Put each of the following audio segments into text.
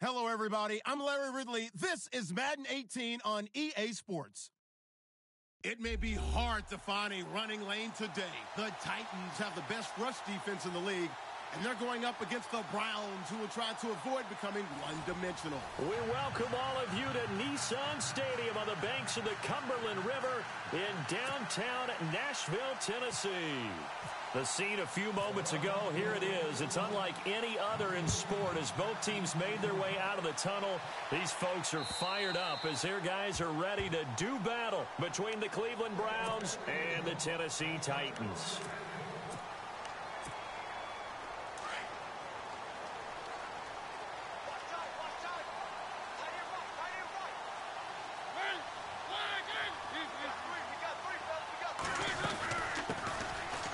Hello, everybody. I'm Larry Ridley. This is Madden 18 on EA Sports. It may be hard to find a running lane today. The Titans have the best rush defense in the league, and they're going up against the Browns, who will try to avoid becoming one-dimensional. We welcome all of you to Nissan Stadium on the banks of the Cumberland River in downtown Nashville, Tennessee. The scene a few moments ago, here it is. It's unlike any other in sport as both teams made their way out of the tunnel. These folks are fired up as their guys are ready to do battle between the Cleveland Browns and the Tennessee Titans.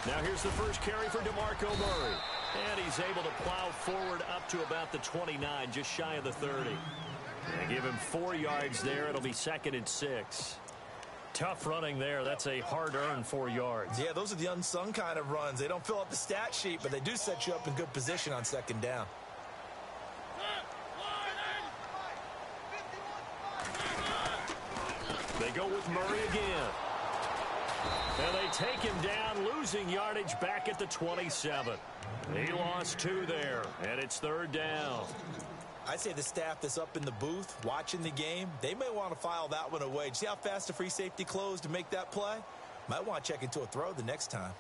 Now here's the first carry for DeMarco Murray. And he's able to plow forward up to about the 29, just shy of the 30. And give him 4 yards there. It'll be 2nd and 6. Tough running there. That's a hard-earned 4 yards. Yeah, those are the unsung kind of runs. They don't fill up the stat sheet, but they do set you up in good position on 2nd down. They go with Murray again. And they take him down, losing yardage back at the 27. He lost 2 there, and it's 3rd down. I'd say the staff that's up in the booth watching the game, they may want to file that one away. See how fast the free safety closed to make that play? Might want to check into a throw the next time.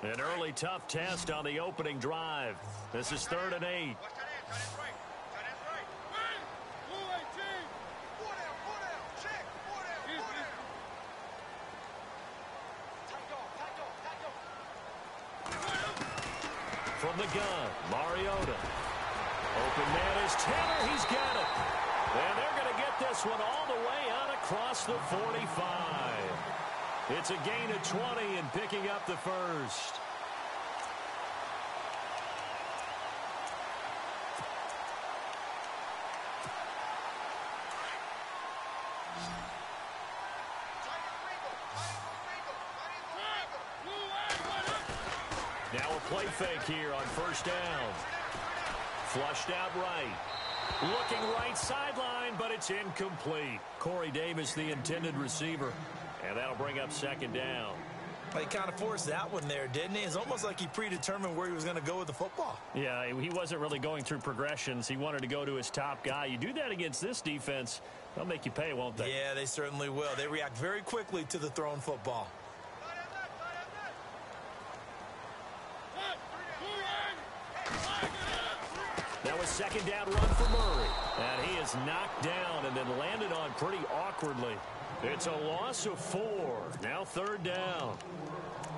An early tough test on the opening drive. This is 3rd and 8. From the gun, Mariota. Open man is Taylor. He's got it. And they're going to get this one all the way out across the 45. It's a gain of 20 and picking up the first. Now a play fake here on 1st down. Flushed out right. Looking right sideline, but it's incomplete. Corey Davis, the intended receiver. And that'll bring up 2nd down. He kind of forced that one there, didn't he? It's almost like he predetermined where he was going to go with the football. Yeah, he wasn't really going through progressions. He wanted to go to his top guy. You do that against this defense, they'll make you pay, won't they? Yeah, they certainly will. They react very quickly to the thrown football. Now a 2nd down run for Murray. And he is knocked down and then landed on pretty awkwardly. It's a loss of 4. Now 3rd down.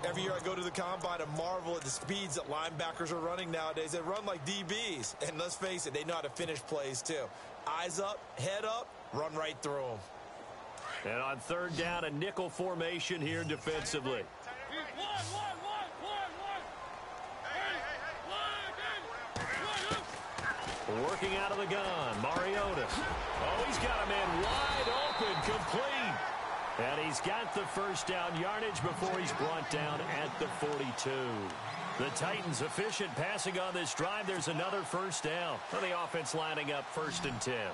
Every year I go to the combine and marvel at the speeds that linebackers are running nowadays. They run like DBs. And let's face it, they know how to finish plays too. Eyes up, head up, run right through them. And on 3rd down, a nickel formation here defensively. Working out of the gun, Mariota. Oh, he's got a man wide open, complete. And he's got the 1st down yardage before he's brought down at the 42. The Titans efficient passing on this drive. There's another 1st down. For the offense lining up 1st and 10.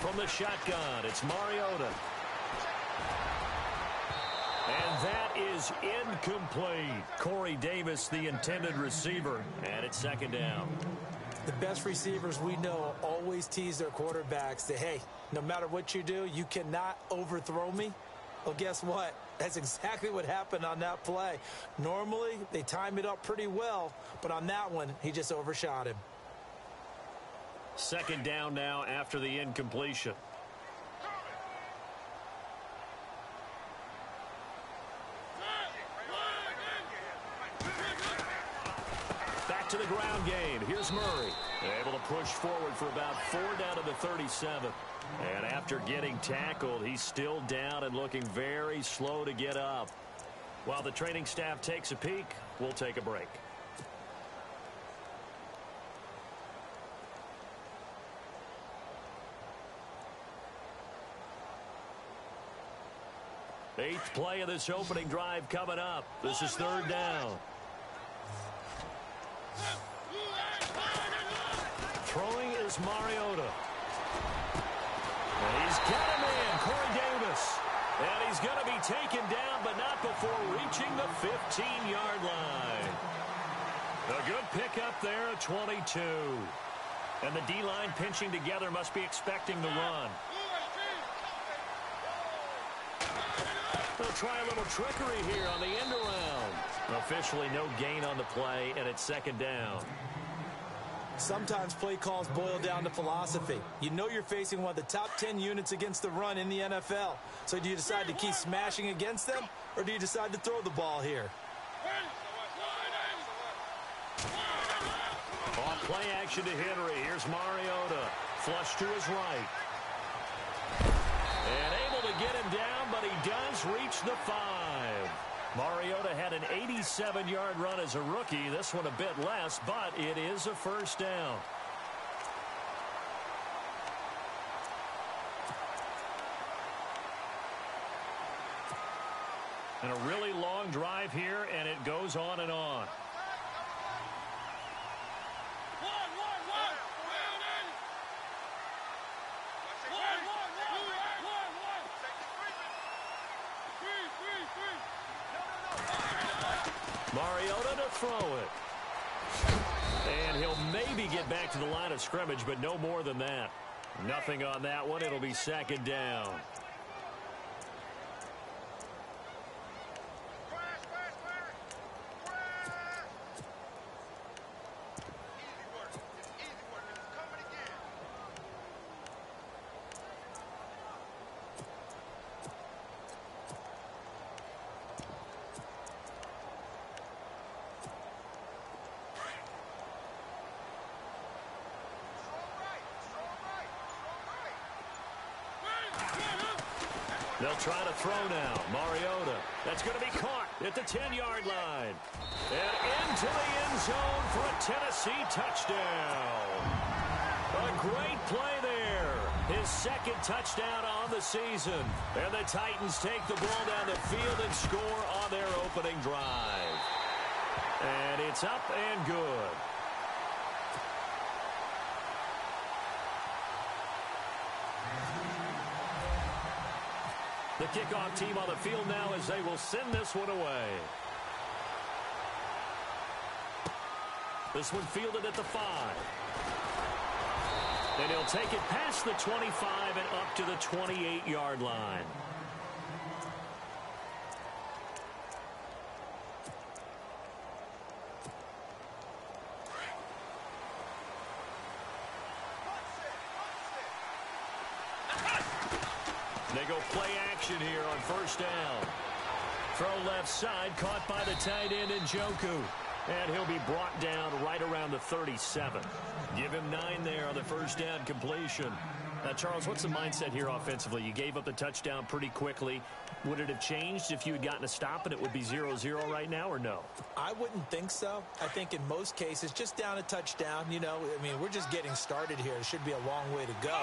From the shotgun, it's Mariota. And that is incomplete. Corey Davis, the intended receiver, and it's 2nd down. The best receivers we know always tease their quarterbacks that, hey, no matter what you do, you cannot overthrow me. Well, guess what? That's exactly what happened on that play. Normally, they time it up pretty well, but on that one, he just overshot him. 2nd down now after the incompletion. Back to the ground game. Here's Murray. Able to push forward for about 4 down to the 37. And after getting tackled, he's still down and looking very slow to get up. While the training staff takes a peek, we'll take a break. Eighth play of this opening drive coming up. This is third down. Throwing is Mariota. And he's got him in, Corey Davis. And he's going to be taken down, but not before reaching the 15-yard line. A good pickup there at 22. And the D-line pinching together must be expecting the run. They'll try a little trickery here on the end around. Officially no gain on the play, and it's second down. Sometimes play calls boil down to philosophy. You know you're facing one of the top 10 units against the run in the NFL. So do you decide to keep smashing against them, or do you decide to throw the ball here? On play action to Henry. Here's Mariota. Flush to his right. And able to get him down, but he does reach the 5. Mariota had an 87-yard run as a rookie. This one a bit less, but it is a first down. And a really long drive here, and it goes on and on. Mariota to throw it. And he'll maybe get back to the line of scrimmage, but no more than that. Nothing on that one. It'll be second down. They'll try to throw now. Mariota. That's going to be caught at the 10-yard line. And into the end zone for a Tennessee touchdown. A great play there. His second touchdown on the season. And the Titans take the ball down the field and score on their opening drive. And it's up and good. The kickoff team on the field now as they will send this one away. This one fielded at the 5. And he'll take it past the 25 and up to the 28-yard line. They go play action here on first down. Throw left side, caught by the tight end Njoku. And he'll be brought down right around the 37. Give him 9 there on the first down completion. Charles, what's the mindset here offensively? You gave up the touchdown pretty quickly. Would it have changed if you had gotten a stop and it would be 0-0 right now, or no? I wouldn't think so. I think in most cases, just down a touchdown, you know, I mean, we're just getting started here. It should be a long way to go.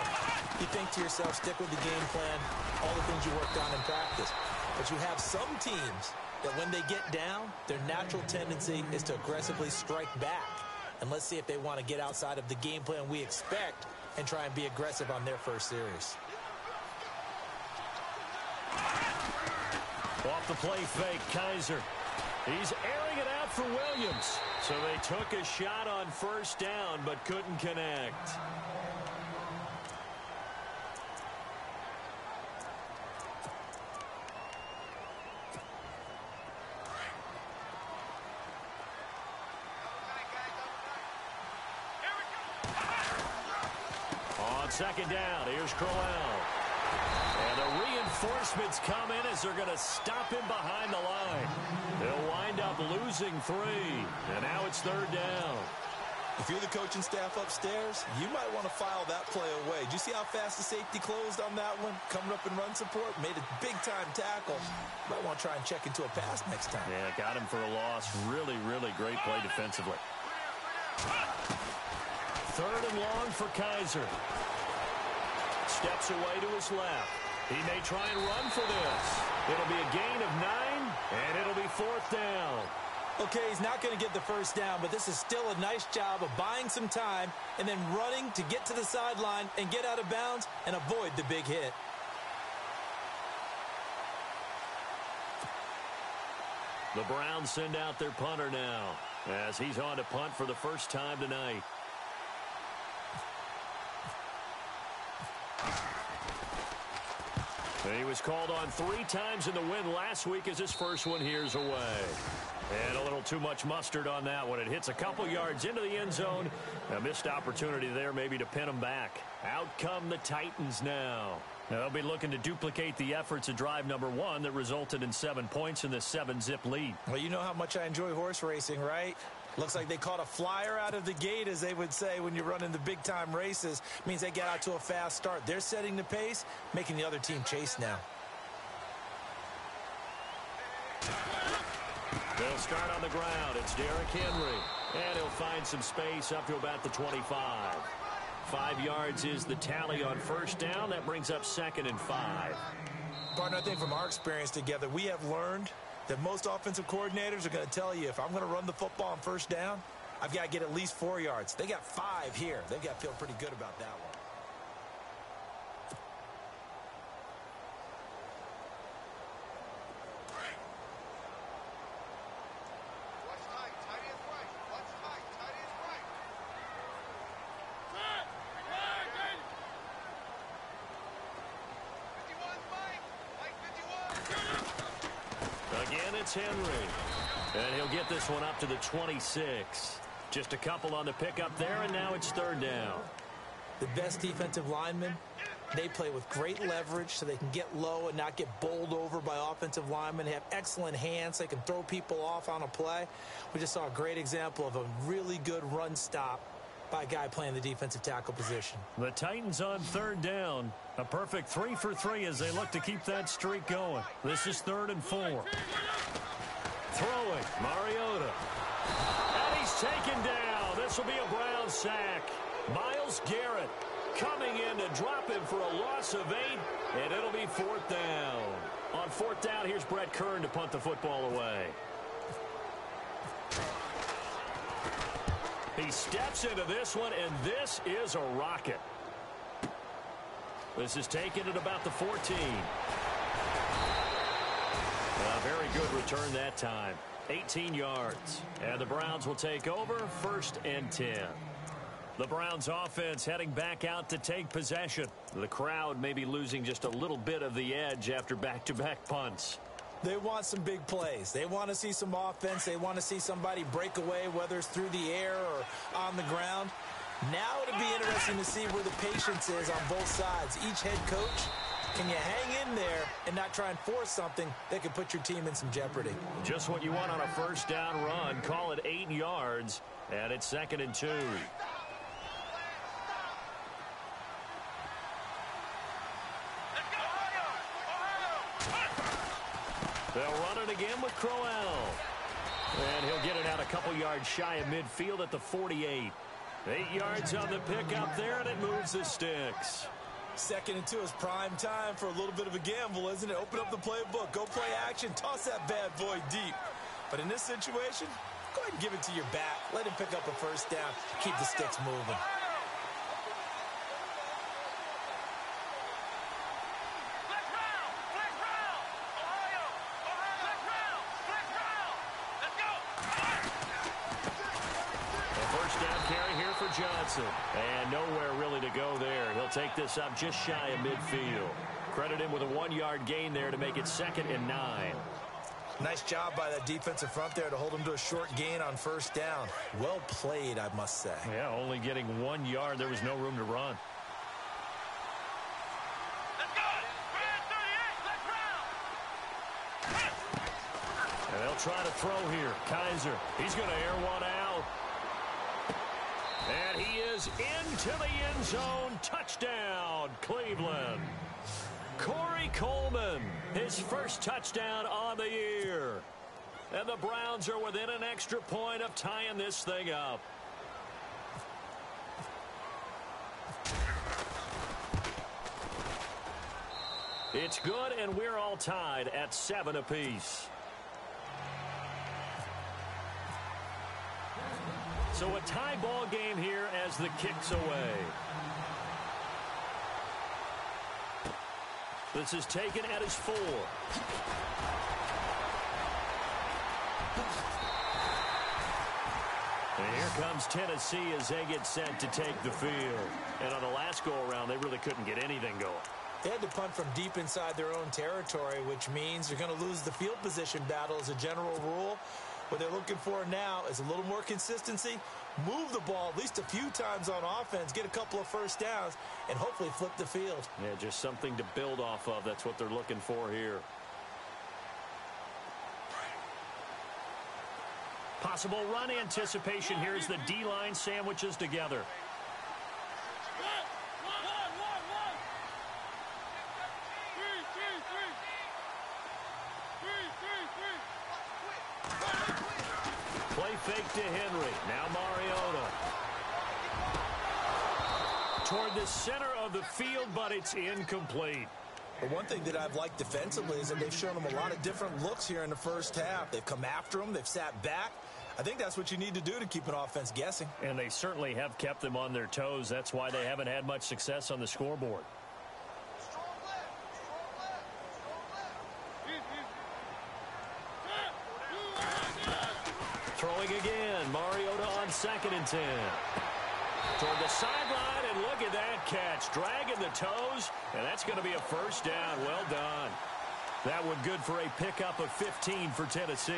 You think to yourself, stick with the game plan, all the things you worked on in practice. But you have some teams that when they get down, their natural tendency is to aggressively strike back. And let's see if they want to get outside of the game plan we expect and try and be aggressive on their first series. Off the play fake, Kaiser. He's airing it out for Williams. So they took a shot on first down but couldn't connect. Second down, here's Crowell. And the reinforcements come in as they're going to stop him behind the line. They'll wind up losing 3. And now it's third down. If you're the coaching staff upstairs, you might want to file that play away. Did you see how fast the safety closed on that one? Coming up in run support, made a big-time tackle. Might want to try and check into a pass next time. Yeah, got him for a loss. Really, really great play defensively. Third and long for Kaiser. Steps away to his left. He may try and run for this. It'll be a gain of 9, and it'll be 4th down. Okay, he's not going to get the first down, but this is still a nice job of buying some time and then running to get to the sideline and get out of bounds and avoid the big hit. The Browns send out their punter now as he's on to punt for the first time tonight. He was called on 3 times in the win last week as his first one here's away. And a little too much mustard on that one. It hits a couple yards into the end zone. A missed opportunity there maybe to pin him back. Out come the Titans now. They'll be looking to duplicate the efforts of drive number 1 that resulted in 7 points in the 7-zip lead. Well, you know how much I enjoy horse racing, right? Looks like they caught a flyer out of the gate, as they would say when you're running the big-time races. Means they get out to a fast start. They're setting the pace, making the other team chase now. They'll start on the ground. It's Derrick Henry. And he'll find some space up to about the 25. 5 yards is the tally on first down. That brings up 2nd and 5. Partner, I think from our experience together, we have learned that most offensive coordinators are going to tell you, if I'm going to run the football on first down, I've got to get at least 4 yards. They got 5 here. They've got to feel pretty good about that one. Again, it's Henry. And he'll get this one up to the 26. Just a couple on the pickup there, and now it's 3rd down. The best defensive linemen, they play with great leverage so they can get low and not get bowled over by offensive linemen. They have excellent hands. They can throw people off on a play. We just saw a great example of a really good run stop by a guy playing the defensive tackle position. The Titans on 3rd down. A perfect 3 for 3 as they look to keep that streak going. This is 3rd and 4. Throwing, Mariota. And he's taken down. This will be a Brown sack. Myles Garrett coming in to drop him for a loss of 8, and it'll be 4th down. On 4th down, here's Brett Kern to punt the football away. He steps into this one, and this is a rocket. This is taken at about the 14. A very good return that time. 18 yards. And the Browns will take over 1st and 10. The Browns offense heading back out to take possession. The crowd may be losing just a little bit of the edge after back-to-back punts. They want some big plays. They want to see some offense. They want to see somebody break away, whether it's through the air or on the ground. Now it'll be interesting to see where the patience is on both sides. Each head coach, can you hang in there and not try and force something that could put your team in some jeopardy? Just what you want on a first down run. Call it 8 yards, and it's 2nd and 2. They'll run it again with Crowell. And he'll get it out a couple yards shy of midfield at the 48. 8 yards on the pickup there, and it moves the sticks. 2nd and 2 is prime time for a little bit of a gamble, isn't it? Open up the playbook, go play action, toss that bad boy deep. But in this situation, go ahead and give it to your back. Let him pick up a first down, keep the sticks moving. Johnson. And nowhere really to go there. He'll take this up just shy of midfield. Credit him with a 1-yard gain there to make it 2nd and 9. Nice job by that defensive front there to hold him to a short gain on first down. Well played, I must say. Yeah, only getting 1 yard. There was no room to run. And they'll try to throw here. Kaiser, he's going to air one out. And he is into the end zone. Touchdown, Cleveland. Corey Coleman, his first touchdown on the year. And the Browns are within an extra point of tying this thing up. It's good, and we're all tied at 7 apiece. So a tie ball game here as the kick's away. This is taken at his 4. And here comes Tennessee as they get set to take the field. And on the last go-around, they really couldn't get anything going. They had to punt from deep inside their own territory, which means you're going to lose the field position battle as a general rule. What they're looking for now is a little more consistency, move the ball at least a few times on offense, get a couple of first downs, and hopefully flip the field. Yeah, just something to build off of. That's what they're looking for here. Possible run anticipation here as the D-line sandwiches together. Play fake to Henry. Now Mariota. Toward the center of the field, but it's incomplete. But one thing that I've liked defensively is that they've shown them a lot of different looks here in the first half. They've come after them. They've sat back. I think that's what you need to do to keep an offense guessing. And they certainly have kept them on their toes. That's why they haven't had much success on the scoreboard. Throwing again. Mariota on 2nd and 10. Toward the sideline, and look at that catch. Dragging the toes, and that's going to be a first down. Well done. That one good for a pickup of 15 for Tennessee.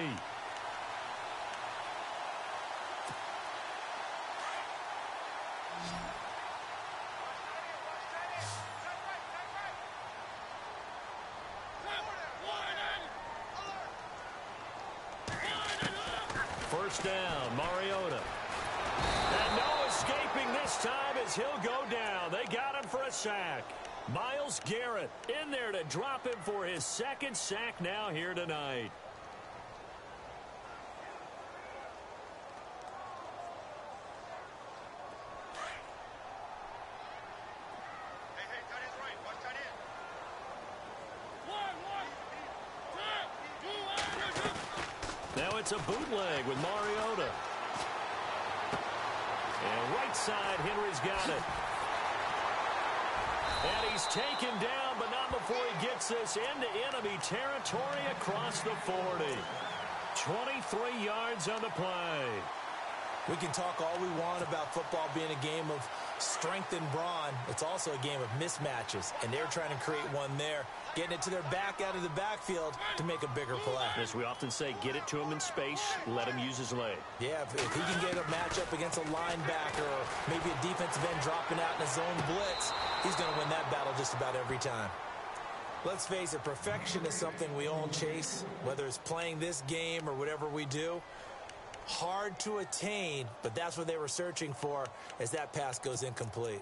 First down, Mariota. And no escaping this time as he'll go down. They got him for a sack. Myles Garrett in there to drop him for his 2nd sack now here tonight. Now it's a bootleg with Mariota. And right side, Henry's got it. And he's taken down, but not before he gets this into enemy territory across the 40. 23 yards on the play. We can talk all we want about football being a game of strength and brawn. It's also a game of mismatches, and they're trying to create one there, getting it to their back out of the backfield to make a bigger play. As we often say, get it to him in space, let him use his leg. Yeah, if he can get a matchup against a linebacker or maybe a defensive end dropping out in a zone blitz, he's going to win that battle just about every time. Let's face it, perfection is something we all chase, whether it's playing this game or whatever we do. Hard to attain, but that's what they were searching for as that pass goes incomplete.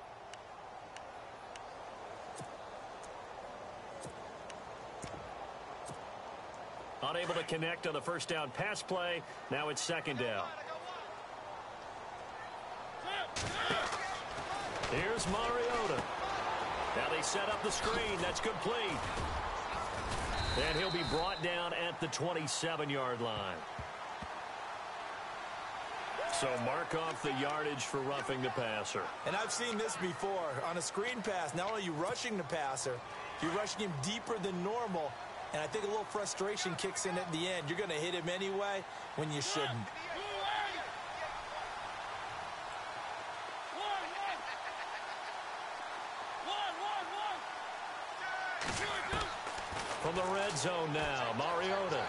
Unable to connect on the first down pass play. Now it's 2nd down. Here's Mariota. Now they set up the screen. That's complete. And he'll be brought down at the 27-yard line. So mark off the yardage for roughing the passer. And I've seen this before. On a screen pass, not only are you rushing the passer, you're rushing him deeper than normal. And I think a little frustration kicks in at the end. You're going to hit him anyway when you shouldn't. From the red zone now, Mariota.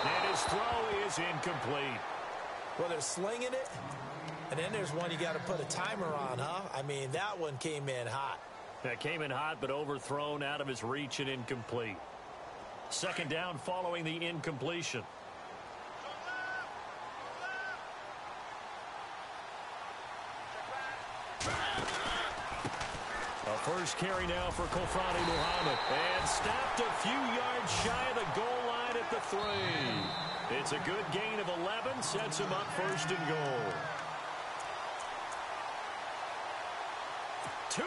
And his throw is incomplete. Well, they're slinging it, and then there's one you got to put a timer on, huh? I mean, that one came in hot. That came in hot, but overthrown out of his reach and incomplete. 2nd down following the incompletion. A first carry now for Kofrani Muhammad. And stopped a few yards shy of the goal line at the 3. It's a good gain of 11, sets him up 1st and goal. 2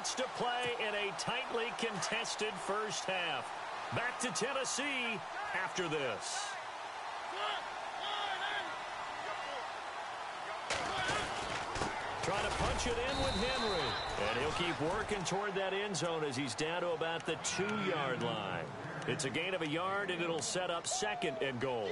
minutes to play in a tightly contested first half. Back to Tennessee after this. Trying to punch it in with Henry. And he'll keep working toward that end zone as he's down to about the 2-yard line. It's a gain of a yard, and it'll set up 2nd and goal.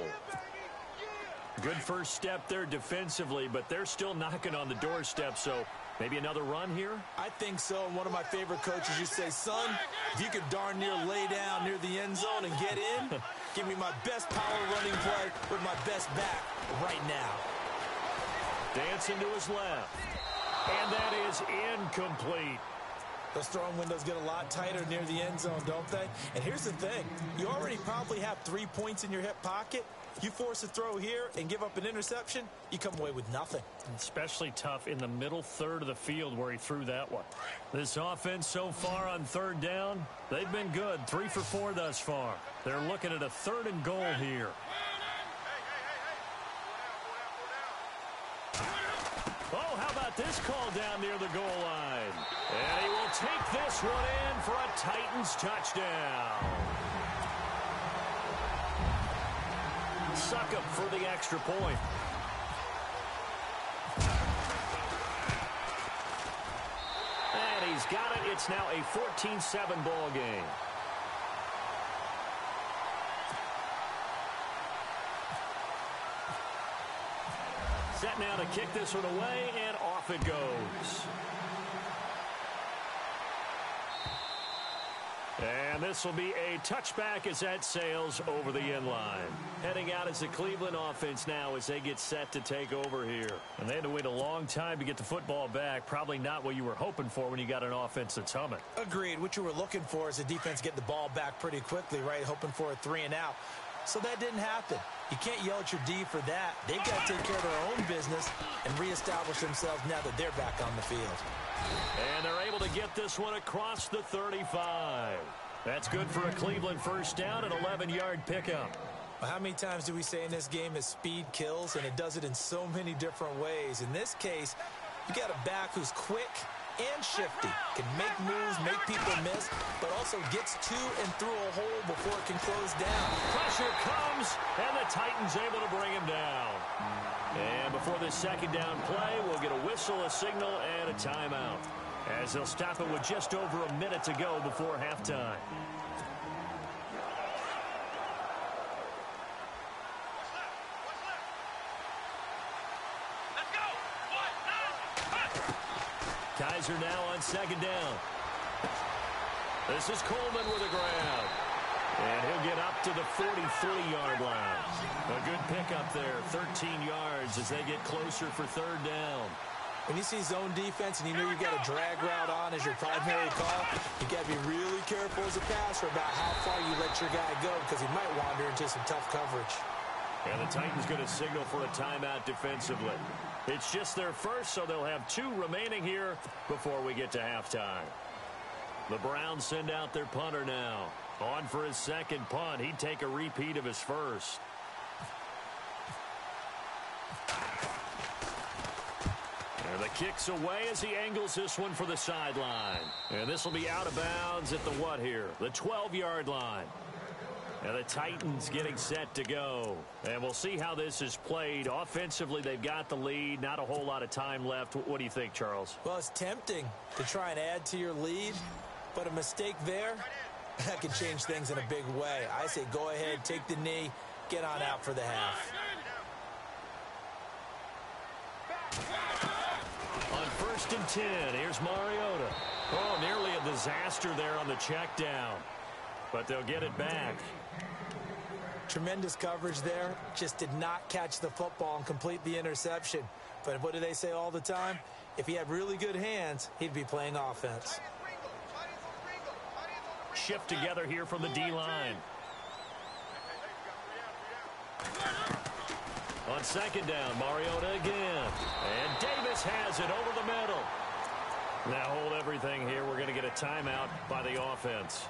Good first step there defensively, but they're still knocking on the doorstep, so maybe another run here? I think so. And one of my favorite coaches used to say, son, if you could darn near lay down near the end zone and get in, give me my best power running play with my best back right now. Dancing to his left. And that is incomplete. Those throwing windows get a lot tighter near the end zone, don't they? And here's the thing. You already probably have 3 points in your hip pocket. You force a throw here and give up an interception, you come away with nothing. Especially tough in the middle third of the field where he threw that one. This offense so far on 3rd down, they've been good. 3 for 4 thus far. They're looking at a 3rd and goal here. Oh, how about this call down near the goal line? And he will take this one in for a Titans touchdown. Suck up for the extra point. And he's got it. It's now a 14-7 ball game. Set now to kick this one away, and off it goes. And this will be a touchback as that sails over the end line. Heading out as the Cleveland offense now as they get set to take over here. And they had to wait a long time to get the football back. Probably not what you were hoping for when you got an offense that's humming. Agreed. What you were looking for is the defense get the ball back pretty quickly, right? Hoping for a 3 and out. So that didn't happen. You can't yell at your D for that. They've got to take care of their own business and reestablish themselves now that they're back on the field. And they're able to get this one across the 35. That's good for a Cleveland first down, an 11-yard pickup. Well, how many times do we say in this game is speed kills, and it does it in so many different ways. In this case, you got a back who's quick and shifty, can make moves, make people miss, but also gets to and through a hole before it can close down. Pressure comes, and the Titans able to bring him down. And before this 2nd down play, we'll get a whistle, a signal, and a timeout, as they'll stop it with just over a minute to go before halftime. Kaiser now on 2nd down. This is Coleman with a grab. And he'll get up to the 43-yard line. A good pickup there, 13 yards as they get closer for 3rd down. When you see zone defense and you know you've got a drag route on as your primary call, you got to be really careful as a passer about how far you let your guy go because he might wander into some tough coverage. And the Titans going to signal for a timeout defensively. It's just their first, so they'll have 2 remaining here before we get to halftime. The Browns send out their punter now. On for his 2nd punt. He'd take a repeat of his first. And the kick's away as he angles this one for the sideline. And this will be out of bounds at the what here? The 12-yard line. And the Titans getting set to go. And we'll see how this is played. Offensively, they've got the lead. Not a whole lot of time left. What do you think, Charles? Well, it's tempting to try and add to your lead, but a mistake there, that could change things in a big way. I say go ahead, take the knee, get on out for the half. On 1st and 10, here's Mariota. Oh, nearly a disaster there on the check down. But they'll get it back. Tremendous coverage there. Just did not catch the football and complete the interception. But what do they say all the time? If he had really good hands, he'd be playing offense. Shift together here from the D-line. On 2nd down, Mariota again. And Davis has it over the middle. Now hold everything here. We're going to get a timeout by the offense,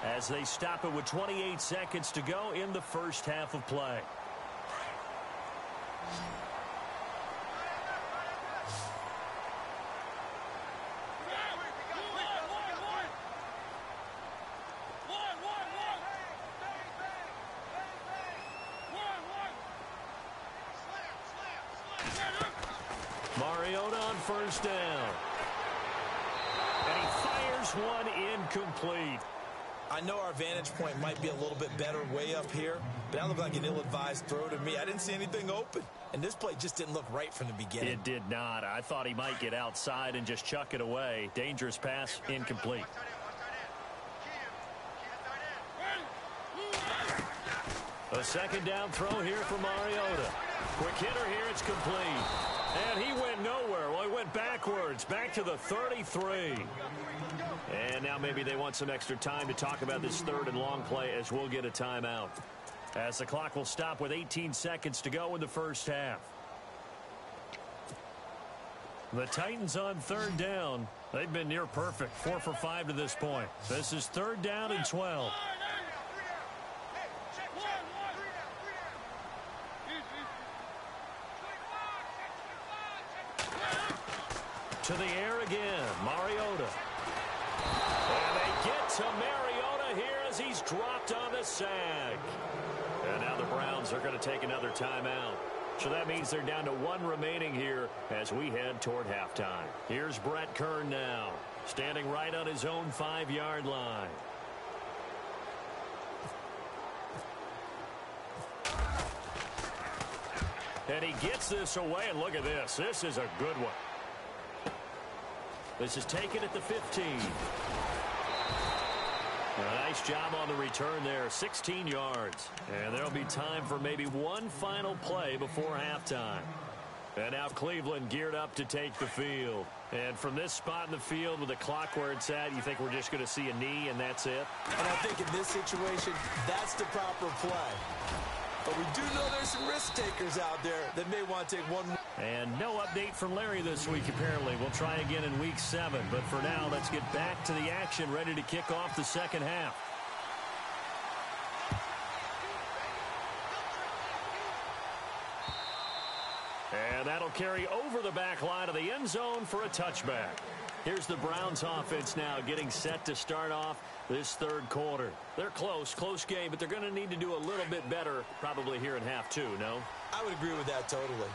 as they stop it with 28 seconds to go in the first half of play. Mariota on first down. And he fires one incomplete. I know our vantage point might be a little bit better way up here, but that looked like an ill-advised throw to me. I didn't see anything open, and this play just didn't look right from the beginning. It did not. I thought he might get outside and just chuck it away. Dangerous pass, incomplete. A second down throw here for Mariota. Quick hitter here, it's complete. And he went nowhere. Well, he went backwards, back to the 33. And now maybe they want some extra time to talk about this third and long play as we'll get a timeout. As the clock will stop with 18 seconds to go in the first half. The Titans on third down. They've been near perfect, 4 for 5 to this point. This is third down and 12. To the air again, Mariota. And they get to Mariota here as he's dropped on the sack. And now the Browns are going to take another timeout. So that means they're down to 1 remaining here as we head toward halftime. Here's Brett Kern now, standing right on his own 5-yard line. And he gets this away, and look at this. This is a good one. This is taken at the 15. A nice job on the return there, 16 yards. And there'll be time for maybe one final play before halftime. And now Cleveland geared up to take the field. And from this spot in the field with the clock where it's at, you think we're just going to see a knee and that's it? And I think in this situation, that's the proper play. But we do know there's some risk takers out there that may want to take one. And no update from Larry this week, apparently. We'll try again in week 7. But for now, let's get back to the action, ready to kick off the second half. And that'll carry over the back line of the end zone for a touchback. Here's the Browns offense now getting set to start off this third quarter. They're close game, but they're going to need to do a little bit better probably here in half 2, no? I would agree with that totally.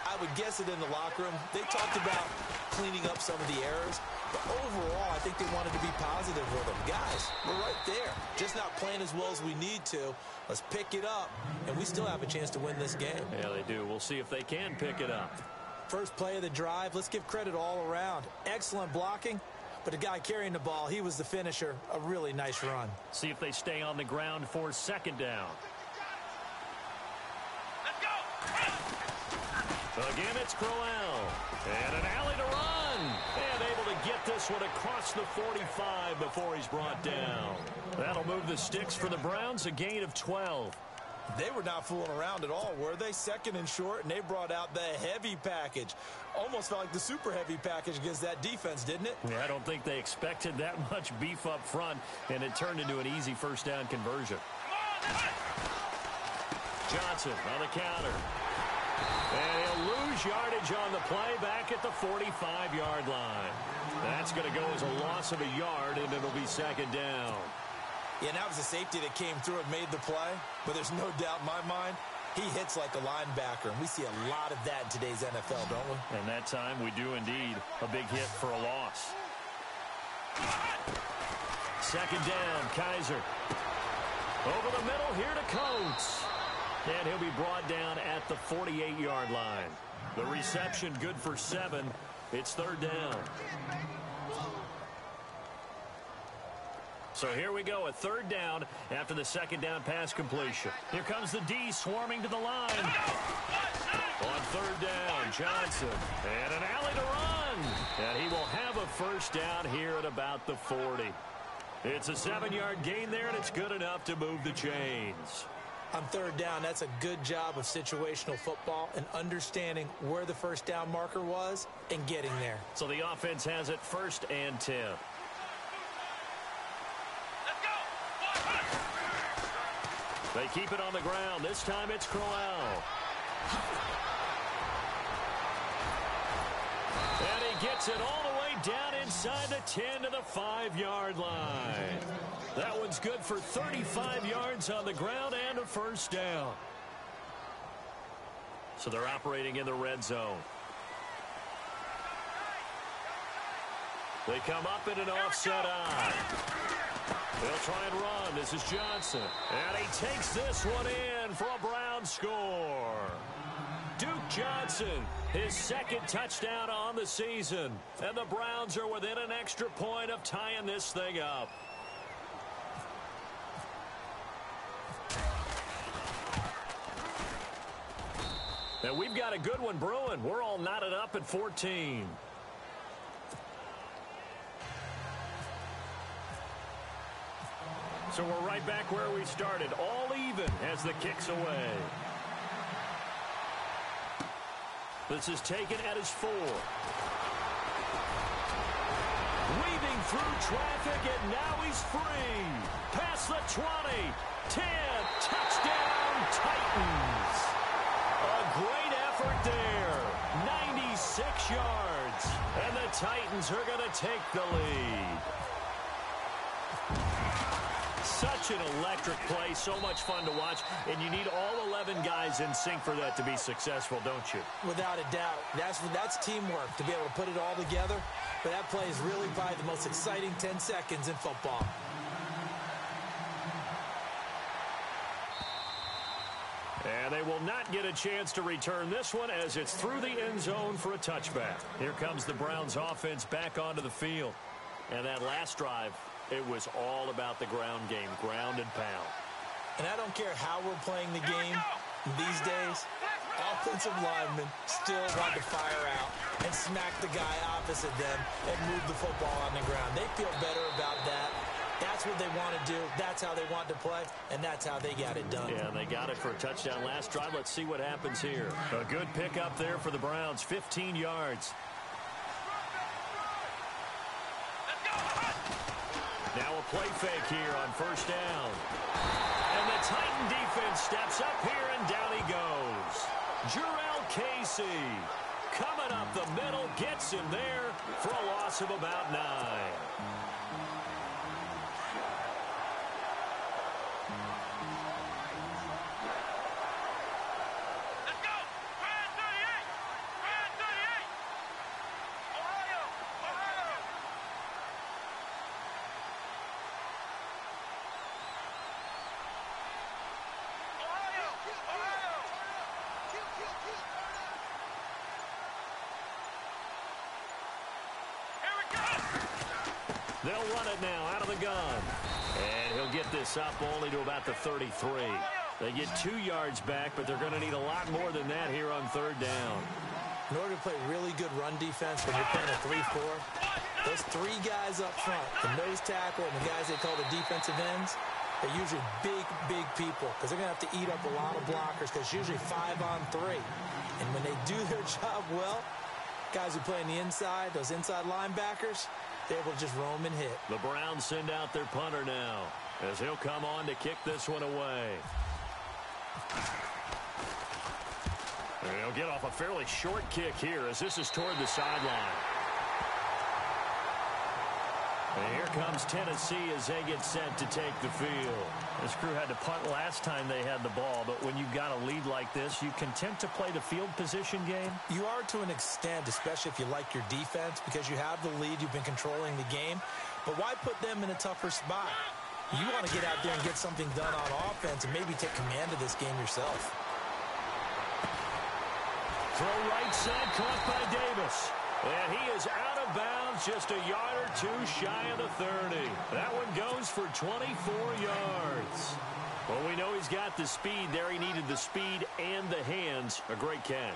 I would guess it in the locker room. They talked about cleaning up some of the errors, but overall, I think they wanted to be positive with them. Guys, we're right there. Just not playing as well as we need to. Let's pick it up, and we still have a chance to win this game. Yeah, they do. We'll see if they can pick it up. First play of the drive, let's give credit all around. Excellent blocking, but the guy carrying the ball, he was the finisher. A really nice run. See if they stay on the ground for second down. Again, it's Crowell. And an alley to run. And able to get this one across the 45 before he's brought down. That'll move the sticks for the Browns, a gain of 12. They were not fooling around at all, were they? Second and short, and they brought out the heavy package. Almost felt like the super heavy package against that defense, didn't it? Yeah, I don't think they expected that much beef up front, and it turned into an easy first down conversion. Johnson on the counter. And he'll lose yardage on the play back at the 45-yard line. That's going to go as a loss of a yard, and it'll be second down. Yeah, and that was a safety that came through and made the play. But there's no doubt in my mind, he hits like a linebacker. And we see a lot of that in today's NFL, don't we? And that time we do indeed. A big hit for a loss. Second down, Kaiser. Over the middle here to Coates. And he'll be brought down at the 48-yard line. The reception good for 7. It's third down. So here we go, a third down after the second down pass completion. Here comes the D swarming to the line. On third down, Johnson. And an alley to run. And he will have a first down here at about the 40. It's a 7-yard gain there, and it's good enough to move the chains. On third down, that's a good job of situational football and understanding where the first down marker was and getting there. So the offense has it first and 10. They keep it on the ground. This time it's Crowell. And he gets it all the way down inside the 10 to the 5-yard line. That one's good for 35 yards on the ground and a first down. So they're operating in the red zone. They come up in an offset eye. They'll try and run. This is Johnson. And he takes this one in for a Brown score. Duke Johnson, his second touchdown on the season. And the Browns are within an extra point of tying this thing up. And we've got a good one brewing. We're all knotted up at 14. So we're right back where we started, all even as the kick's away. This is taken at his 4. Weaving through traffic, and now he's free. Past the 20, 10, touchdown, Titans. A great effort there, 96 yards, and the Titans are going to take the lead. Such an electric play, so much fun to watch, and you need all 11 guys in sync for that to be successful, don't you? Without a doubt. That's teamwork, to be able to put it all together. But that play is really probably the most exciting 10 seconds in football. And they will not get a chance to return this one as it's through the end zone for a touchback. Here comes the Browns offense back onto the field. And that last drive, it was all about the ground game, ground and pound. And I don't care how we're playing the game these days, offensive linemen still want to fire out and smack the guy opposite them and move the football on the ground. They feel better about that. That's what they want to do. That's how they want to play, and that's how they got it done. Yeah, they got it for a touchdown last drive. Let's see what happens here. A good pickup there for the Browns, 15 yards. Now a play fake here on first down. And the Titan defense steps up here, and down he goes. Jurrell Casey coming up the middle, gets him there for a loss of about 9. They'll run it now out of the gun. And he'll get this up only to about the 33. They get 2 yards back, but they're going to need a lot more than that here on third down. In order to play really good run defense when you're playing a 3-4, those 3 guys up front, the nose tackle and the guys they call the defensive ends, they're usually big, big people because they're going to have to eat up a lot of blockers because it's usually 5-on-3. And when they do their job well, guys who play on the inside, those inside linebackers, they're able to just roam and hit. The Browns send out their punter now as he'll come on to kick this one away. And he'll get off a fairly short kick here as this is toward the sideline. And here comes Tennessee as they get set to take the field. This crew had to punt last time they had the ball, but when you've got a lead like this, you content to play the field position game? You are to an extent, especially if you like your defense, because you have the lead, you've been controlling the game. But why put them in a tougher spot? You want to get out there and get something done on offense and maybe take command of this game yourself. Throw right side, caught by Davis. And he is out of bounds, just a yard or 2 shy of the 30. That one goes for 24 yards. Well, we know he's got the speed there. He needed the speed and the hands. A great catch.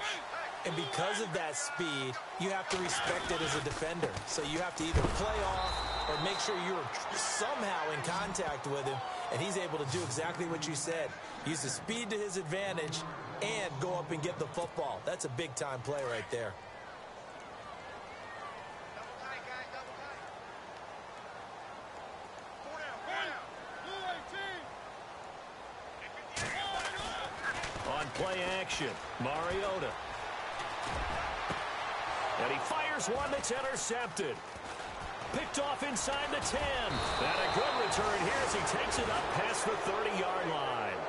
And because of that speed, you have to respect it as a defender. So you have to either play off or make sure you're somehow in contact with him, and he's able to do exactly what you said. Use the speed to his advantage and go up and get the football. That's a big-time play right there. On play action, Mariota. And he fires one that's intercepted. Picked off inside the 10. And a good return here as he takes it up past the 30-yard line.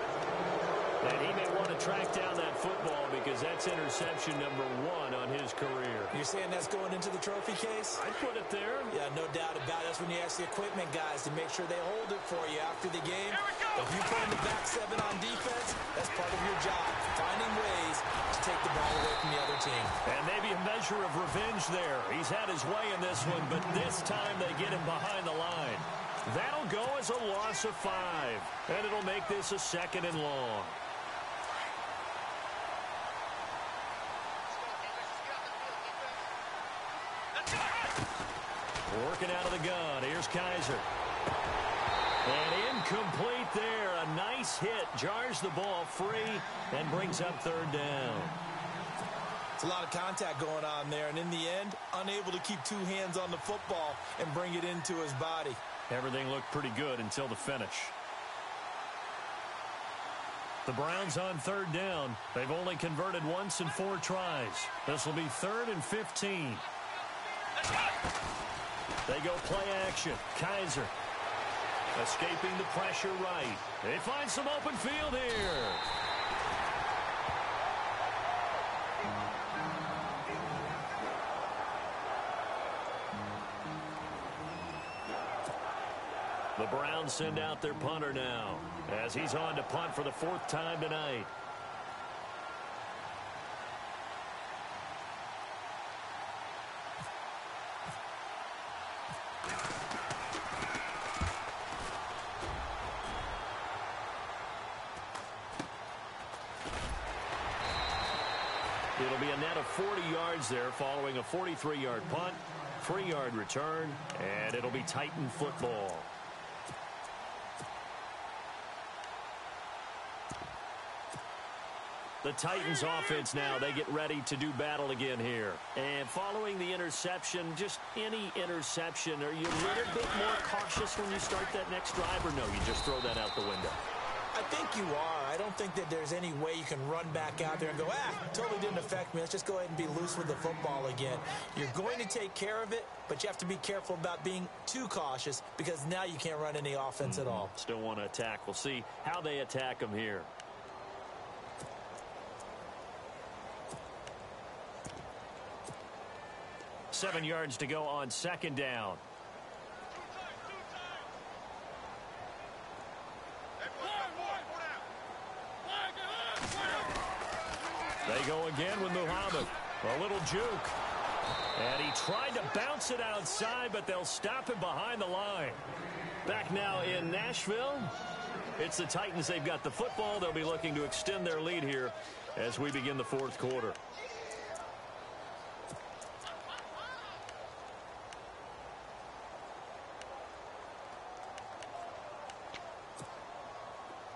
And he may want to track down that football because that's interception number 1 on his career. You're saying that's going into the trophy case? I'd put it there. Yeah, no doubt about it. That's when you ask the equipment guys to make sure they hold it for you after the game. If you put in the back 7 on defense, that's part of your job, finding ways to take the ball away from the other team. And maybe a measure of revenge there. He's had his way in this one, but this time they get him behind the line. That'll go as a loss of 5, and it'll make this a 2nd and long. Working out of the gun. Here's Kaiser. And incomplete there. A nice hit. Jars the ball free and brings up 3rd down. It's a lot of contact going on there, and in the end, unable to keep 2 hands on the football and bring it into his body. Everything looked pretty good until the finish. The Browns on 3rd down. They've only converted once in 4 tries. This will be 3rd and 15. They go play action. Kaiser escaping the pressure right. They find some open field here. The Browns send out their punter now as he's on to punt for the 4th time tonight. It'll be a net of 40 yards there following a 43-yard punt, 3-yard return, and it'll be Titan football. The Titans offense now, they get ready to do battle again here. And following the interception, just any interception, are you a little bit more cautious when you start that next drive, or no, you just throw that out the window? I think you are. I don't think that there's any way you can run back out there and go, totally didn't affect me. Let's just go ahead and be loose with the football again. You're going to take care of it, but you have to be careful about being too cautious because now you can't run any offense at all. Still want to attack. We'll see how they attack them here. Seven yards to go on 2nd down. They go again with Muhammad. A little juke. And he tried to bounce it outside, but they'll stop him behind the line. Back now in Nashville. It's the Titans. They've got the football. They'll be looking to extend their lead here as we begin the 4th quarter.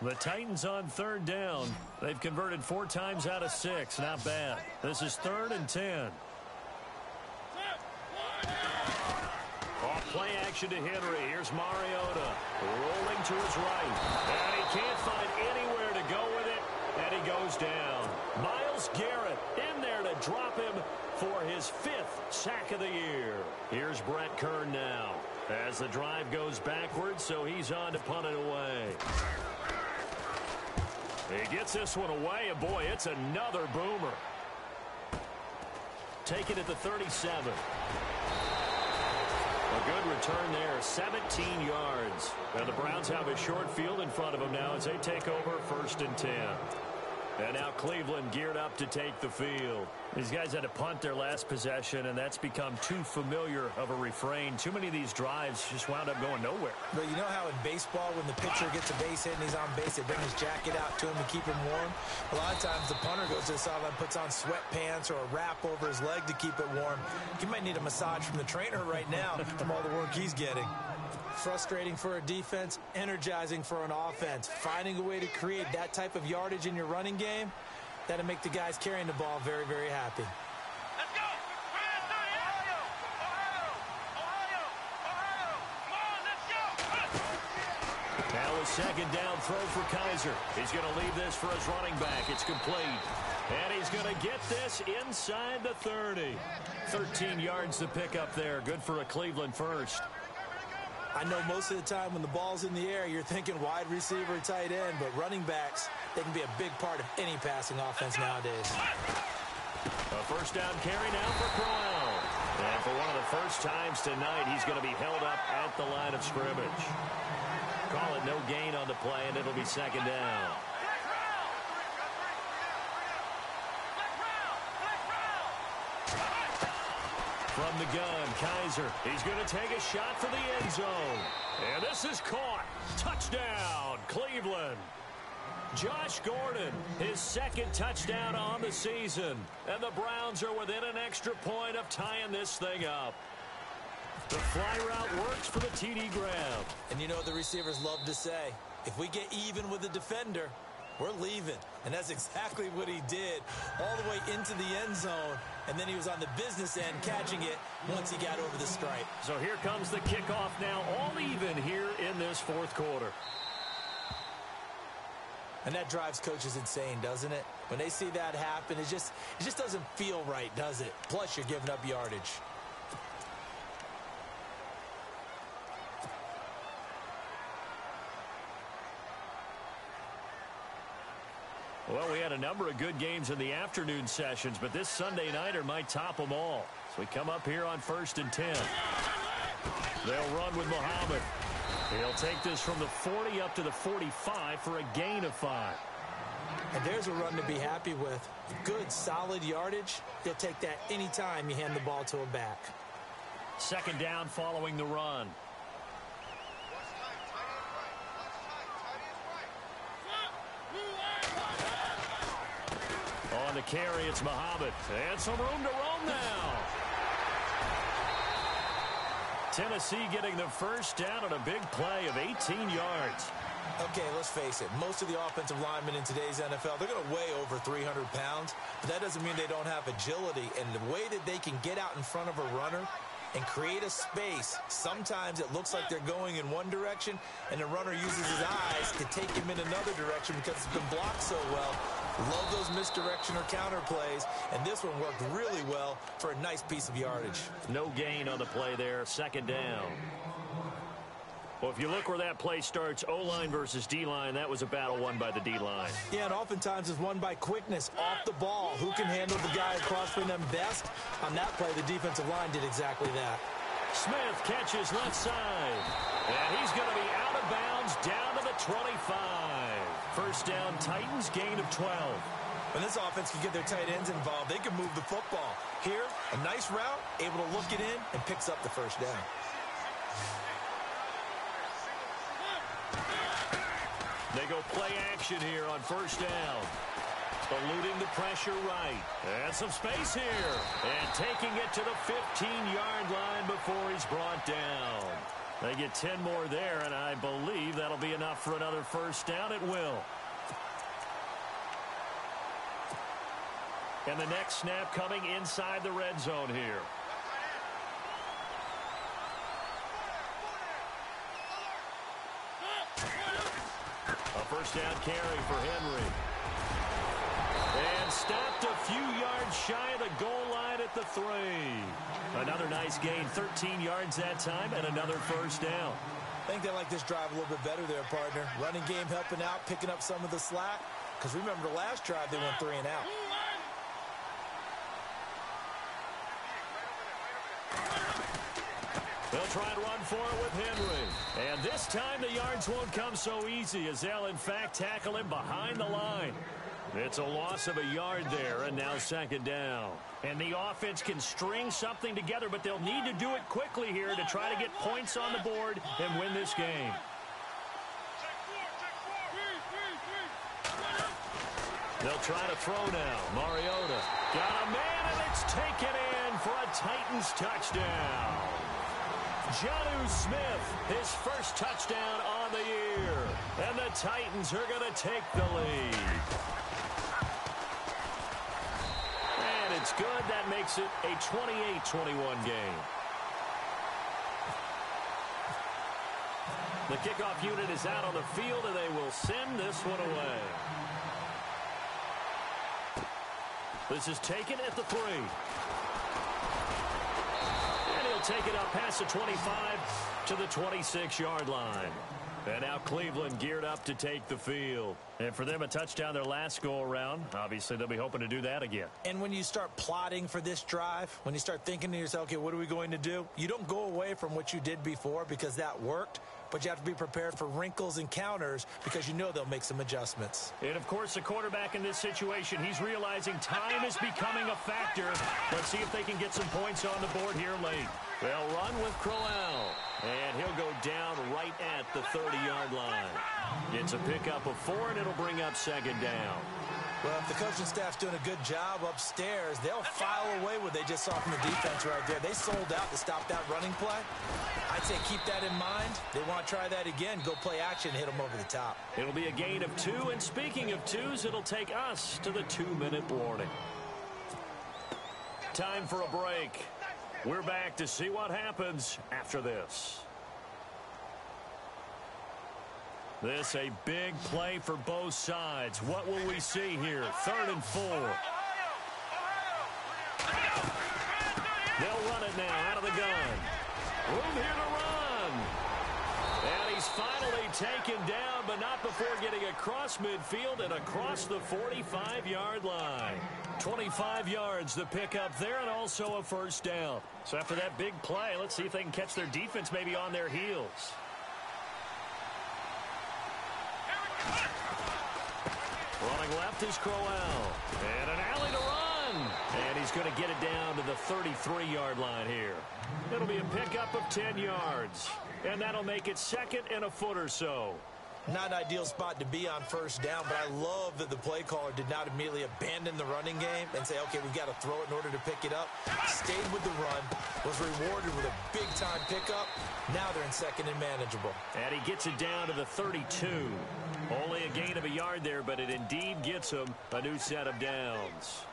The Titans on 3rd down. They've converted 4 times out of 6. Not bad. This is 3rd and 10. Off play action to Henry. Here's Mariota rolling to his right. And he can't find anywhere to go with it. And he goes down. Myles Garrett in there to drop him for his 5th sack of the year. Here's Brett Kern now as the drive goes backwards, so he's on to punt it away. He gets this one away, and boy, it's another boomer. Take it at the 37. A good return there, 17 yards. And the Browns have a short field in front of them now as they take over 1st and 10. And now Cleveland geared up to take the field. These guys had to punt their last possession, and that's become too familiar of a refrain. Too many of these drives just wound up going nowhere. But you know how in baseball, when the pitcher gets a base hit and he's on base, they bring his jacket out to him to keep him warm? A lot of times the punter goes to the sideline, puts on sweatpants or a wrap over his leg to keep it warm. He might need a massage from the trainer right now from all the work he's getting. Frustrating for a defense, energizing for an offense. Finding a way to create that type of yardage in your running game, that'll make the guys carrying the ball very, very happy. Let's go! Ohio! Ohio! Come on, let's go! Now a 2nd down throw for Kaiser. He's going to leave this for his running back. It's complete. And he's going to get this inside the 30. 13 yards to pick up there. Good for a Cleveland first. I know most of the time when the ball's in the air, you're thinking wide receiver, tight end, but running backs, they can be a big part of any passing offense nowadays. A first down carry now for Crowell. And for one of the first times tonight, he's going to be held up at the line of scrimmage. Call it no gain on the play, and it'll be second down. From the gun, Kaiser. He's going to take a shot for the end zone. And this is caught. Touchdown, Cleveland. Josh Gordon, his second touchdown on the season. And the Browns are within an extra point of tying this thing up. The fly route works for the TD grab. And you know what the receivers love to say? If we get even with the defender, we're leaving. And that's exactly what he did all the way into the end zone. And then he was on the business end catching it once he got over the stripe. So here comes the kickoff now, all even here in this fourth quarter. And that drives coaches insane, doesn't it? When they see that happen, it just doesn't feel right, does it? Plus, you're giving up yardage. Well, we had a number of good games in the afternoon sessions, but this Sunday nighter might top them all. So we come up here on 1st and 10. They'll run with Muhammad. He'll take this from the 40 up to the 45 for a gain of 5. And there's a run to be happy with. Good, solid yardage. He'll take that anytime you hand the ball to a back. Second down following the run. On the carry, it's Muhammad. And some room to roam now. Tennessee getting the first down on a big play of 18 yards. Okay, let's face it. Most of the offensive linemen in today's NFL, they're going to weigh over 300 pounds. But that doesn't mean they don't have agility. And the way that they can get out in front of a runner and create a space, sometimes it looks like they're going in one direction, and the runner uses his eyes to take him in another direction because it's been blocked so well. Love those misdirection or counter plays, and this one worked really well for a nice piece of yardage. No gain on the play there, second down. Well, if you look where that play starts, O-line versus D-line, that was a battle won by the D-line. Yeah, and oftentimes it's won by quickness off the ball. Who can handle the guy across from them best? On that play, the defensive line did exactly that. Smith catches left side. And he's going to be out of bounds down to the 25. First down, Titans, gain of 12. When this offense can get their tight ends involved, they can move the football. Here, a nice route, able to look it in, and picks up the first down. They go play action here on first down. Eluding the pressure right. And some space here. And taking it to the 15-yard line before he's brought down. They get 10 more there, and I believe that'll be enough for another first down. It will. And the next snap coming inside the red zone here. A first down carry for Henry. And stopped a few yards shy of the goal line at the 3. Another nice gain, 13 yards that time, and another first down. I think they like this drive a little bit better there, partner. Running game helping out, picking up some of the slack. Because remember, the last drive, they went 3 and out. They'll try and run for it with Henry. And this time the yards won't come so easy as they'll, in fact, tackle him behind the line. It's a loss of a yard there, and now second down. And the offense can string something together, but they'll need to do it quickly here to try to get points on the board and win this game. They'll try to throw now. Mariota got a man, and it's taken in for a Titans touchdown. Jonnu Smith, his first touchdown on the year. And the Titans are going to take the lead. And it's good. That makes it a 28-21 game. The kickoff unit is out on the field, and they will send this one away. This is taken at the 3. And he'll He'll take it up past the 25 to the 26-yard line. And now Cleveland geared up to take the field. And for them, a touchdown their last go-around. Obviously, they'll be hoping to do that again. And when you start plotting for this drive, when you start thinking to yourself, okay, what are we going to do? You don't go away from what you did before because that worked. But you have to be prepared for wrinkles and counters because you know they'll make some adjustments. And, of course, the quarterback in this situation, he's realizing time is becoming a factor. Let's see if they can get some points on the board here late. They'll run with Crowell. And he'll go down right at the 30-yard line. Gets a pickup of 4, and it'll bring up second down. Well, if the coaching staff's doing a good job upstairs, they'll file away what they just saw from the defense right there. They sold out to stop that running play. I'd say keep that in mind. They want to try that again. Go play action, hit them over the top. It'll be a gain of 2, and speaking of 2s, it'll take us to the 2-minute warning. Time for a break. We're back to see what happens after this. This a big play for both sides. What will we see here? 3rd and 4. They'll run it now out of the gun. Room here to run. And he's finally taken down, but not before getting across midfield and across the 45-yard line. 25 yards the pickup there, and also a first down. So after that big play, let's see if they can catch their defense maybe on their heels. Running left is Crowell. And an alley to run. And he's going to get it down to the 33-yard line here. It'll be a pickup of 10 yards. And that'll make it 2nd and a foot or so. Not an ideal spot to be on first down, but I love that the play caller did not immediately abandon the running game and say, okay, we've got to throw it in order to pick it up. Stayed with the run, was rewarded with a big-time pickup. Now they're in 2nd and manageable. And he gets it down to the 32. Only a gain of a yard there, but it indeed gets him a new set of downs.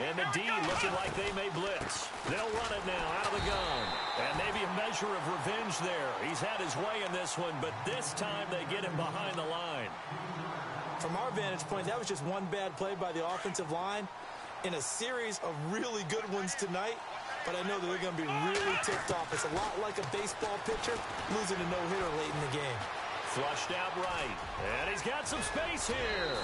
And the D looking like they may blitz. They'll run it now out of the gun. And maybe a measure of revenge there. He's had his way in this one, but this time they get him behind the line. From our vantage point, that was just one bad play by the offensive line in a series of really good ones tonight. But I know that they're going to be really ticked off. It's a lot like a baseball pitcher losing a no-hitter late in the game. Flushed out right. And he's got some space here.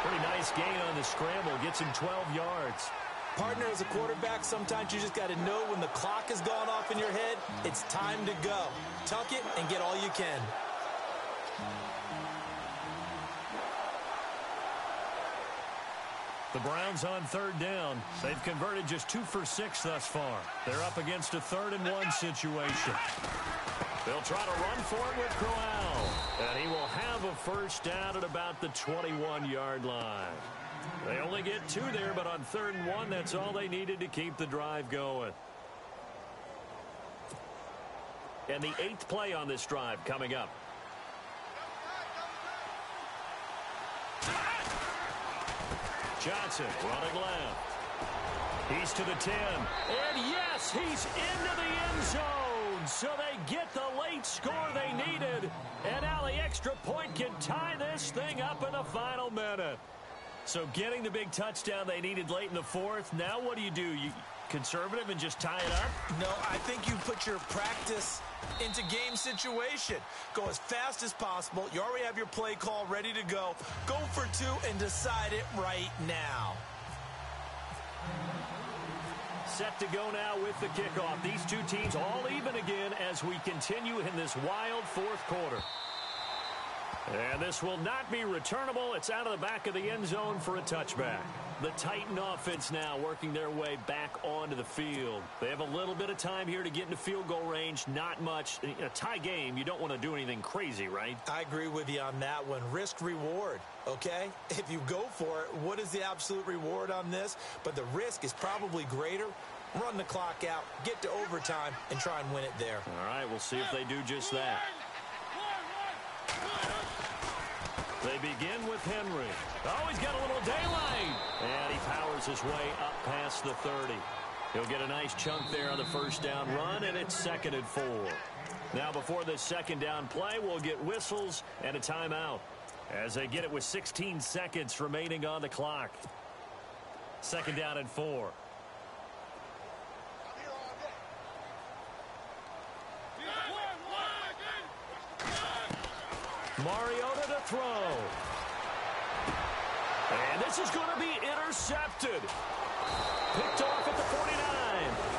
Pretty nice gain on the scramble. Gets him 12 yards. Partner, as a quarterback, sometimes you just got to know when the clock has gone off in your head, it's time to go. Tuck it and get all you can. The Browns on 3rd down. They've converted just 2 for 6 thus far. They're up against a 3rd and 1 situation. They'll try to run for it with Crowell. And he will have a first down at about the 21-yard line. They only get 2 there, but on 3rd and 1, that's all they needed to keep the drive going. And the 8th play on this drive coming up. Johnson running left. He's to the 10. And yes, he's into the end zone. So they get the late score they needed. And now the extra point can tie this thing up in the final minute. So getting the big touchdown they needed late in the 4th. Now what do? You conservative and just tie it up? No, I think you put your practice into game situation. Go as fast as possible. You already have your play call ready to go. Go for 2 and decide it right now. Set to go now with the kickoff. These two teams all even again as we continue in this wild 4th quarter. And this will not be returnable. It's out of the back of the end zone for a touchback. The Titan offense now working their way back onto the field. They have a little bit of time here to get into field goal range. Not much. In a tie game, you don't want to do anything crazy, right? I agree with you on that one. Risk reward, okay? If you go for it, what is the absolute reward on this? But the risk is probably greater. Run the clock out, get to overtime, and try and win it there. All right, we'll see if they do just that. They begin with Henry. Oh, he's got a little daylight. And he powers his way up past the 30. He'll get a nice chunk there on the first down run, and it's 2nd and 4. Now, before this 2nd down play, we'll get whistles and a timeout. As they get it with 16 seconds remaining on the clock. 2nd down and 4. Mariota to throw. And this is going to be intercepted. Picked off at the 49.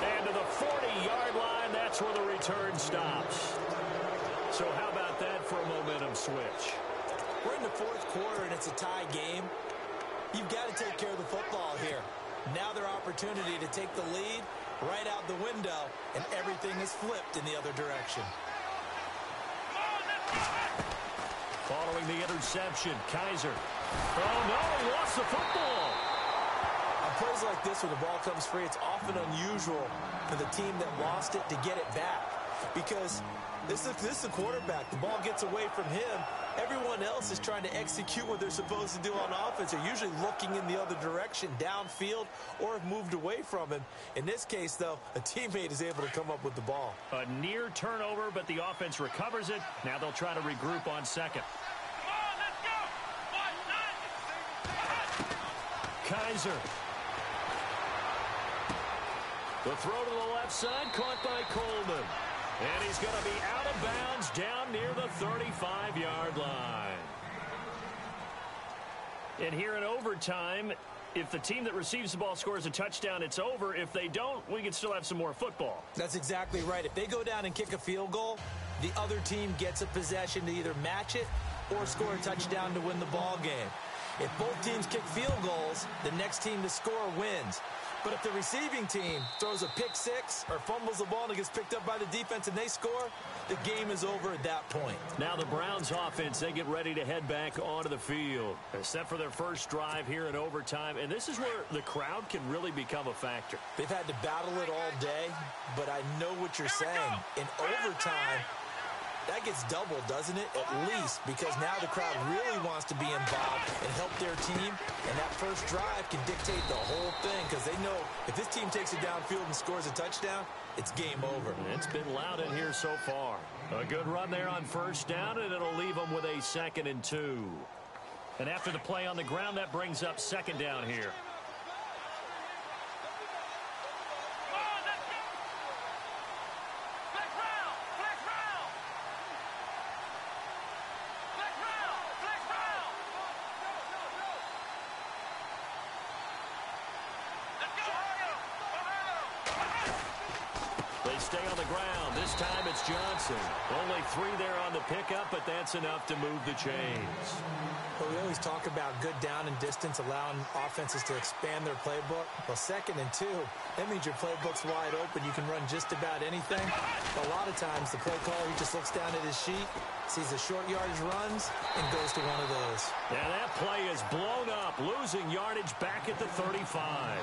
And to the 40-yard line, that's where the return stops. So how about that for a momentum switch? We're in the 4th quarter, and it's a tie game. You've got to take care of the football here. Now their opportunity to take the lead right out the window, and everything is flipped in the other direction. Following the interception, Kaiser. Oh, no, he lost the football. On plays like this, when the ball comes free, it's often unusual for the team that lost it to get it back. Because this is the quarterback. The ball gets away from him. Everyone else is trying to execute what they're supposed to do on offense. They're usually looking in the other direction, downfield, or have moved away from him. In this case, though, a teammate is able to come up with the ball. A near turnover, but the offense recovers it. Now they'll try to regroup on 2nd. Kaiser. The throw to the left side, caught by Coleman. And he's going to be out of bounds down near the 35-yard line. And here in overtime, if the team that receives the ball scores a touchdown, it's over. If they don't, we can still have some more football. That's exactly right. If they go down and kick a field goal, the other team gets a possession to either match it or score a touchdown to win the ball game. If both teams kick field goals, the next team to score wins. But if the receiving team throws a pick six or fumbles the ball and it gets picked up by the defense and they score, the game is over at that point. Now the Browns offense, they get ready to head back onto the field. They're set for their first drive here in overtime, and this is where the crowd can really become a factor. They've had to battle it all day, but I know what you're saying. In overtime, that gets doubled, doesn't it? At least, because now the crowd really wants to be involved and help their team, and that first drive can dictate the whole thing because they know if this team takes it downfield and scores a touchdown, it's game over. It's been loud in here so far. A good run there on 1st down, and it'll leave them with a 2nd and 2. And after the play on the ground, that brings up 2nd down here. Stay on the ground. This time it's Johnson. Only 3 there on the pickup, but that's enough to move the chains. Well, we always talk about good down and distance, allowing offenses to expand their playbook. Well, 2nd and 2, that means your playbook's wide open. You can run just about anything. But a lot of times, the play caller, he just looks down at his sheet, sees the short yardage runs, and goes to one of those. Yeah, that play is blown up, losing yardage back at the 35.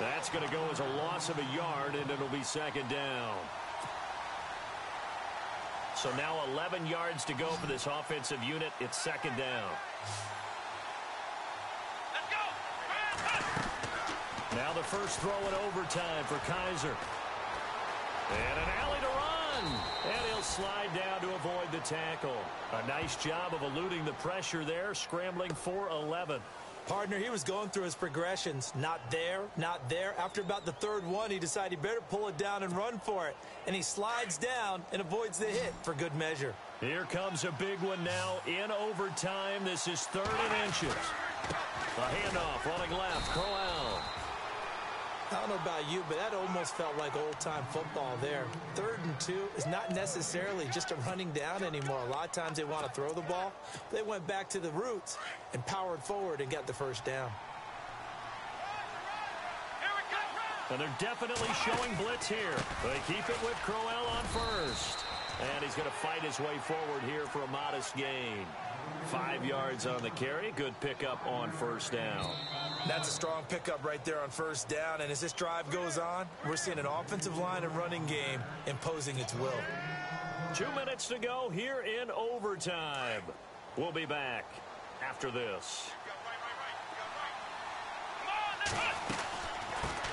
That's going to go as a loss of a yard, and it'll be 2nd down. So now 11 yards to go for this offensive unit. It's 2nd down. Let's go. Now the first throw in overtime for Kaiser. And an alley to run. And he'll slide down to avoid the tackle. A nice job of eluding the pressure there, scrambling for 11. Partner, he was going through his progressions. Not there, not there. After about the 3rd one, he decided he better pull it down and run for it. And he slides down and avoids the hit for good measure. Here comes a big one now in overtime. This is 3rd and inches. The handoff running left. Crowell. I don't know about you, but that almost felt like old-time football there. 3rd and 2 is not necessarily just a running down anymore. A lot of times they want to throw the ball. They went back to the roots and powered forward and got the 1st down. And they're definitely showing blitz here. They keep it with Crowell on 1st. And he's going to fight his way forward here for a modest gain. 5 yards on the carry. Good pickup on 1st down. That's a strong pickup right there on 1st down. And as this drive goes on, we're seeing an offensive line and running game imposing its will. 2 minutes to go here in overtime. We'll be back after this.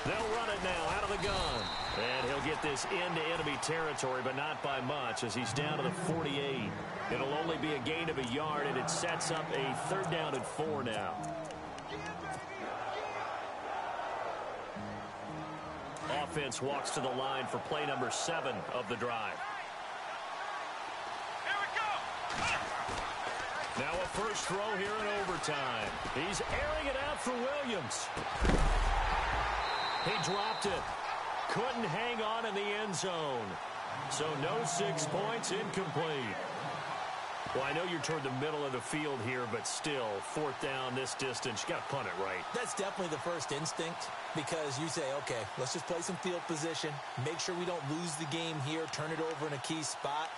They'll run it now out of the gun. And he'll get this into enemy territory, but not by much as he's down to the 48. It'll only be a gain of a yard, and it sets up a 3rd down and 4 now. Offense walks to the line for play number 7 of the drive. Here we go. Now a first throw here in overtime. He's airing it out for Williams. He dropped it. Couldn't hang on in the end zone. So no 6 points, incomplete. Well, I know you're toward the middle of the field here, but still, 4th down this distance, you got to punt it right. That's definitely the first instinct because you say, okay, let's just play some field position, make sure we don't lose the game here, turn it over in a key spot.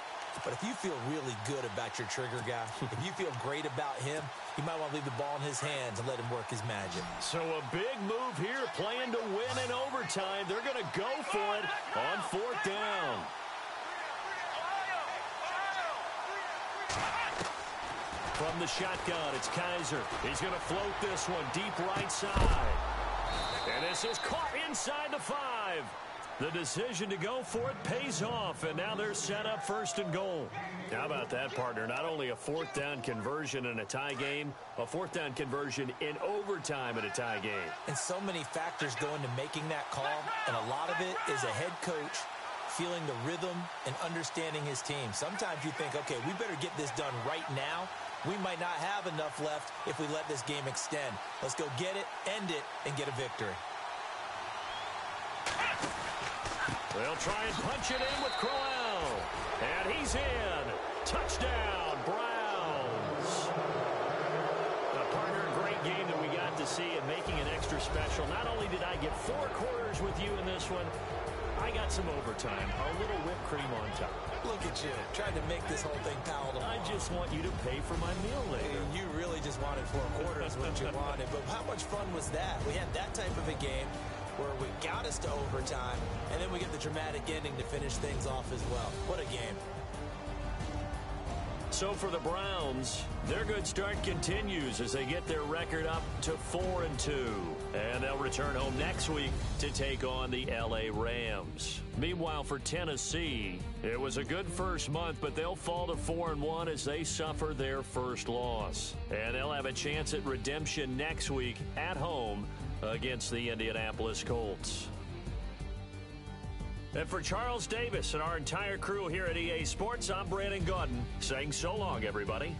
But if you feel really good about your trigger guy, if you feel great about him, you might want to leave the ball in his hands and let him work his magic. So a big move here, playing to win in overtime. They're going to go for it on 4th down. From the shotgun, it's Kaiser. He's going to float this one deep right side. And this is caught inside the 5. The decision to go for it pays off, and now they're set up 1st and goal. How about that, partner? Not only a 4th down conversion in a tie game, a 4th down conversion in overtime in a tie game. And so many factors go into making that call, and a lot of it is a head coach feeling the rhythm and understanding his team. Sometimes you think, okay, we better get this done right now. We might not have enough left if we let this game extend. Let's go get it, end it, and get a victory. They'll try and punch it in with Crowell. And he's in. Touchdown, Browns. A partner, great game that we got to see and making it extra special. Not only did I get 4 quarters with you in this one, I got some overtime, a little whipped cream on top. Look at you, trying to make this whole thing palatable. I just want you to pay for my meal later. You really just wanted 4 quarters, what you wanted. But how much fun was that? We had that type of a game where we got us to overtime, and then we get the dramatic ending to finish things off as well. What a game. So for the Browns, their good start continues as they get their record up to 4-2. And they'll return home next week to take on the L.A. Rams. Meanwhile, for Tennessee, it was a good first month, but they'll fall to 4-1 as they suffer their first loss. And they'll have a chance at redemption next week at home against the Indianapolis Colts. And for Charles Davis and our entire crew here at EA Sports, I'm Brandon Gaudin saying so long, everybody.